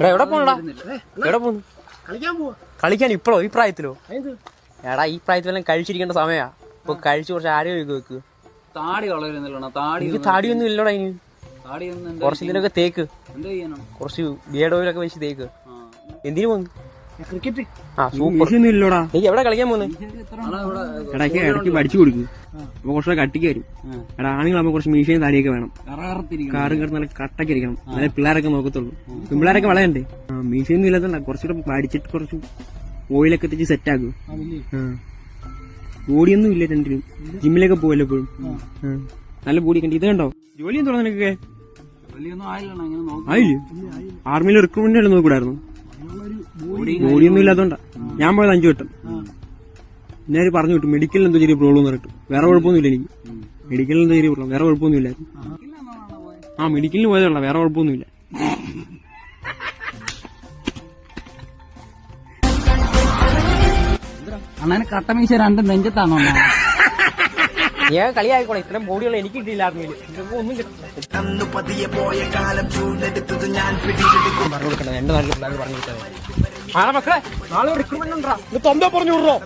എവിടെ പോണടാ? എവിടെ പോന്നു? കളിക്കാൻ ഇപ്പോഴോ? ഈ പ്രായത്തിലോ? എടാ ഈ പ്രായത്തിലെല്ലാം കഴിച്ചിരിക്കേണ്ട സമയാ. ഇപ്പൊ കഴിച്ച് കുറച്ച് ആരോഗ്യം വെക്ക്. താടിയൊന്നും ഇല്ലടാ ഇനി. കുറച്ച് ഇതിനൊക്കെ തേക്ക്. കുറച്ച് ബിയർഡ് ഓയിലൊക്കെ വെച്ച് തേക്ക്. എന്തിനു പോന്നു? ആ സൂപ്പർ. നീ എവിടെ കളിക്കാൻ പോന്ന്? ഇടയ്ക്ക് പഠിച്ചു കൊടുക്കും. അപ്പൊ കുറച്ചുകൂടെ കട്ടിക്ക് വരും. എടാ ആണുങ്ങളാകുമ്പോ കുറച്ച് മീശയും താടിയൊക്കെ വേണം. കാറും കയറി നല്ല കട്ടൊക്കെ ഇരിക്കണം. നല്ല പിള്ളേരൊക്കെ നോക്കത്തുള്ളൂ. പിള്ളേരൊക്കെ വളയണ്ടേ? മീശയൊന്നും ഇല്ലാത്തണ്ട. കുറച്ചുകൂടെ പഠിച്ചിട്ട് കുറച്ച് ഓയിലൊക്കെ എത്തിച്ച് സെറ്റ് ആക്കും. ബോഡിയൊന്നും ഇല്ല രണ്ടിനും. ജിമ്മിലൊക്കെ പോവല്ലോ എപ്പോഴും. നല്ല ബോഡി കണ്ടി. ഇത് കണ്ടോ? ജോലിയും തുറന്നു നിനക്കൊക്കെ ആയില്ലേ? ആർമിയിൽ റിക്രൂട്ട്മെന്റ് എല്ലാം നോക്കൂടായിരുന്നു. ബോഡിയൊന്നും ഇല്ലാത്തോണ്ടാ ഞാൻ പോയത് 5 വട്ടം. ഞാൻ പറഞ്ഞു വിട്ടു മെഡിക്കലിൽ എന്തോ ചെറിയ പ്രോബ്ലം എന്ന് പറഞ്ഞിട്ട്. വേറെ കുഴപ്പമൊന്നുമില്ല എനിക്ക്. മെഡിക്കലിൽ എന്തോ ചെറിയ പ്രോബ്ലം, വേറെ കുഴപ്പമൊന്നുമില്ലായിരുന്നു. മെഡിക്കലിന് പോയതുള്ള, വേറെ കുഴപ്പമൊന്നുമില്ല. അണ്ണന് കട്ടമീശ 2 നെഞ്ചത്താണോ? ഞാൻ കളിയായിക്കോളെ. ഇത്രയും ബോഡിയുള്ള എനിക്ക് കിട്ടിയില്ല ആർമിയിൽ. ഇതൊക്കെ ഒന്നും കിട്ടില്ല. പറഞ്ഞു കൊടുക്കണ്ട. എന്റെ നാട്ടിൽ പിള്ളേർ പറഞ്ഞു കൊടുത്തത്. മക്കളെ നാളെ റിക്രൂട്ട്മെന്റ് ഉണ്ടാ. ഇത് തൊണ്ട പറഞ്ഞു വിടറോ?